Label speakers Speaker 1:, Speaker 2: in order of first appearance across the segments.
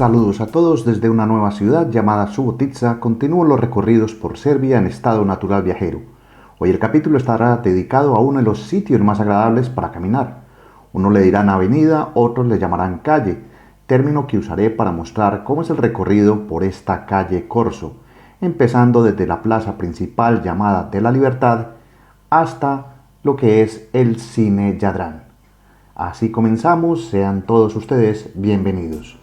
Speaker 1: Saludos a todos desde una nueva ciudad llamada Subotica. Continúo los recorridos por Serbia en estado natural viajero. Hoy el capítulo estará dedicado a uno de los sitios más agradables para caminar. Unos le dirán avenida, otros le llamarán calle, término que usaré para mostrar cómo es el recorrido por esta calle Corso, empezando desde la plaza principal llamada de la Libertad hasta lo que es el Cine Jadran. Así comenzamos, sean todos ustedes bienvenidos.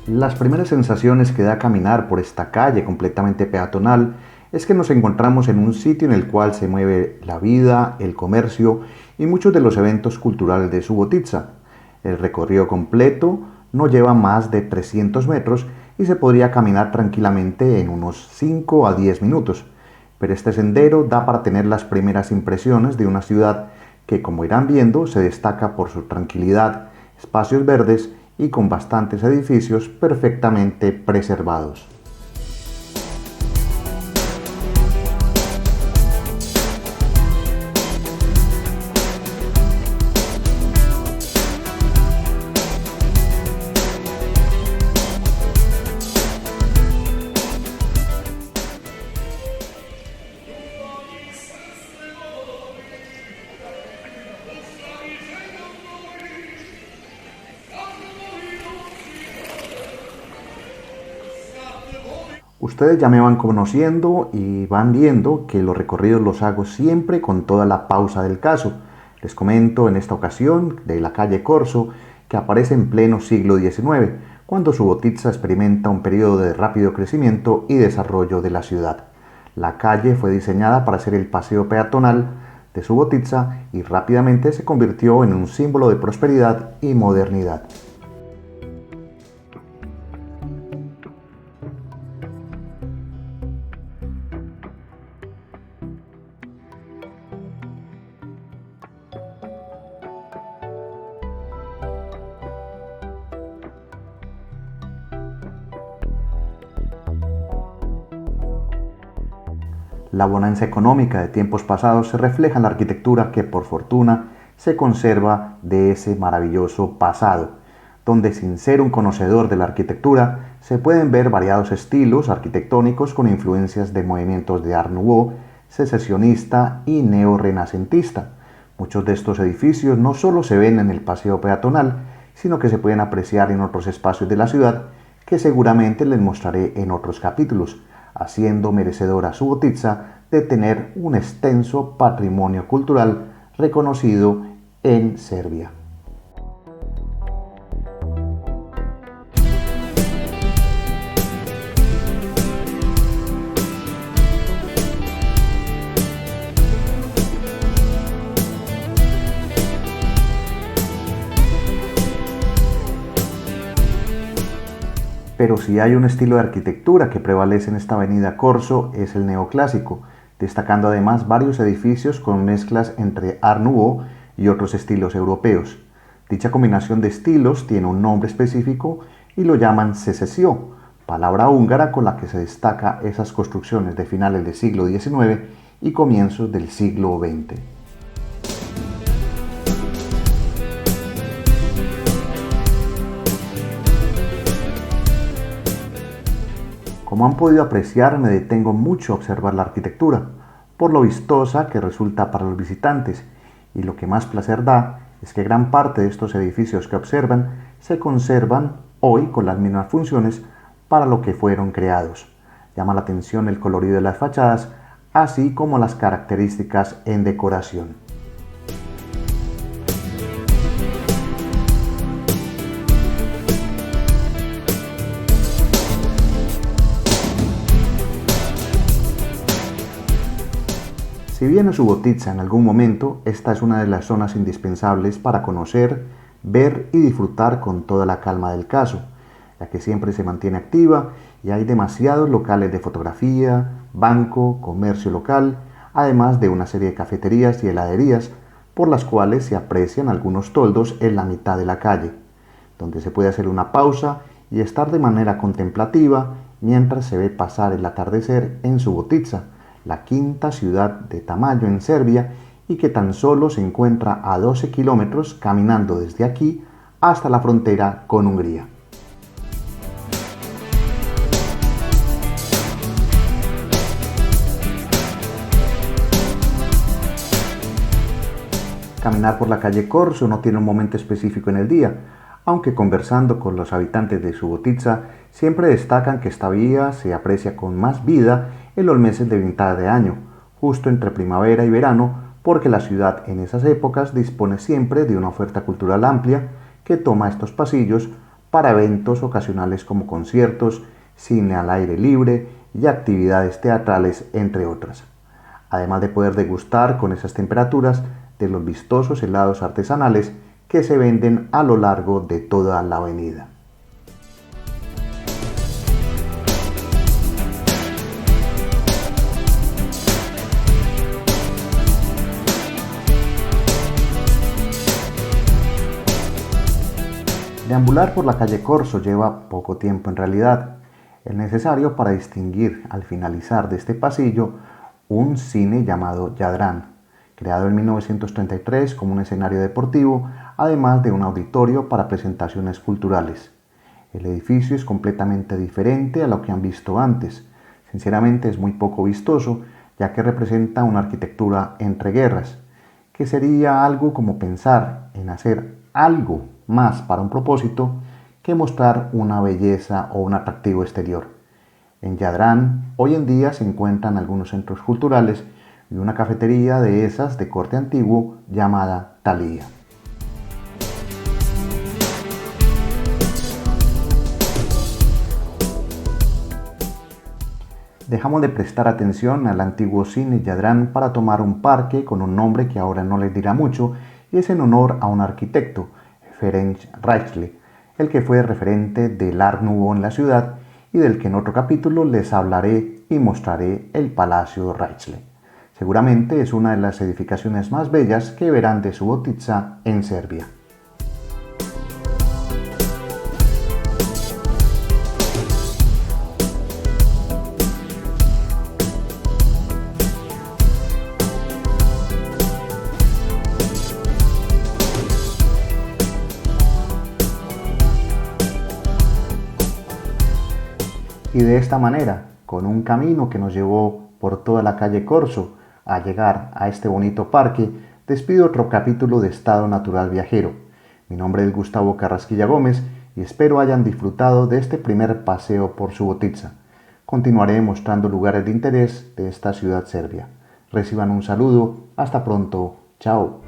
Speaker 1: Las primeras sensaciones que da caminar por esta calle completamente peatonal es que nos encontramos en un sitio en el cual se mueve la vida, el comercio y muchos de los eventos culturales de Subotica. El recorrido completo no lleva más de 300 metros y se podría caminar tranquilamente en unos 5 a 10 minutos, pero este sendero da para tener las primeras impresiones de una ciudad que, como irán viendo, se destaca por su tranquilidad, espacios verdes y con bastantes edificios perfectamente preservados. Ustedes ya me van conociendo y van viendo que los recorridos los hago siempre con toda la pausa del caso. Les comento en esta ocasión de la calle Corso, que aparece en pleno siglo XIX, cuando Subotica experimenta un periodo de rápido crecimiento y desarrollo de la ciudad. La calle fue diseñada para ser el paseo peatonal de Subotica y rápidamente se convirtió en un símbolo de prosperidad y modernidad. La bonanza económica de tiempos pasados se refleja en la arquitectura que, por fortuna, se conserva de ese maravilloso pasado, donde, sin ser un conocedor de la arquitectura, se pueden ver variados estilos arquitectónicos con influencias de movimientos de Art Nouveau, secesionista y neorrenacentista. Muchos de estos edificios no solo se ven en el paseo peatonal, sino que se pueden apreciar en otros espacios de la ciudad que seguramente les mostraré en otros capítulos, haciendo merecedora Subotica de tener un extenso patrimonio cultural reconocido en Serbia. Pero si hay un estilo de arquitectura que prevalece en esta avenida Corso es el neoclásico, destacando además varios edificios con mezclas entre Art Nouveau y otros estilos europeos. Dicha combinación de estilos tiene un nombre específico y lo llaman secesio, palabra húngara con la que se destaca esas construcciones de finales del siglo XIX y comienzos del siglo XX. Como han podido apreciar, me detengo mucho a observar la arquitectura, por lo vistosa que resulta para los visitantes, y lo que más placer da es que gran parte de estos edificios que observan se conservan hoy con las mismas funciones para lo que fueron creados. Llama la atención el colorido de las fachadas, así como las características en decoración. Si viene a Subotica en algún momento, esta es una de las zonas indispensables para conocer, ver y disfrutar con toda la calma del caso, ya que siempre se mantiene activa y hay demasiados locales de fotografía, banco, comercio local, además de una serie de cafeterías y heladerías por las cuales se aprecian algunos toldos en la mitad de la calle, donde se puede hacer una pausa y estar de manera contemplativa mientras se ve pasar el atardecer en Subotica, la quinta ciudad de tamaño en Serbia y que tan solo se encuentra a 12 kilómetros caminando desde aquí hasta la frontera con Hungría. Caminar por la calle Corso no tiene un momento específico en el día, aunque conversando con los habitantes de Subotica siempre destacan que esta vía se aprecia con más vida en los meses de mitad de año, justo entre primavera y verano, porque la ciudad en esas épocas dispone siempre de una oferta cultural amplia que toma estos pasillos para eventos ocasionales como conciertos, cine al aire libre y actividades teatrales, entre otras. Además de poder degustar con esas temperaturas de los vistosos helados artesanales que se venden a lo largo de toda la avenida. Deambular por la calle Corso lleva poco tiempo en realidad, el necesario para distinguir al finalizar de este pasillo un cine llamado Jadran, creado en 1933 como un escenario deportivo, además de un auditorio para presentaciones culturales. El edificio es completamente diferente a lo que han visto antes. Sinceramente es muy poco vistoso, ya que representa una arquitectura entre guerras, que sería algo como pensar en hacer algo más para un propósito que mostrar una belleza o un atractivo exterior. En Jadran hoy en día se encuentran algunos centros culturales y una cafetería de esas de corte antiguo llamada Thalia. Dejamos de prestar atención al antiguo cine Jadran para tomar un parque con un nombre que ahora no les dirá mucho y es en honor a un arquitecto, Ferenc Reichle, el que fue referente del Art Nouveau en la ciudad y del que en otro capítulo les hablaré y mostraré el Palacio Reichle. Seguramente es una de las edificaciones más bellas que verán de Subotica en Serbia. Y de esta manera, con un camino que nos llevó por toda la calle Corso a llegar a este bonito parque, despido otro capítulo de Estado Natural Viajero. Mi nombre es Gustavo Carrasquilla Gómez y espero hayan disfrutado de este primer paseo por Subotica. Continuaré mostrando lugares de interés de esta ciudad serbia. Reciban un saludo, hasta pronto, chao.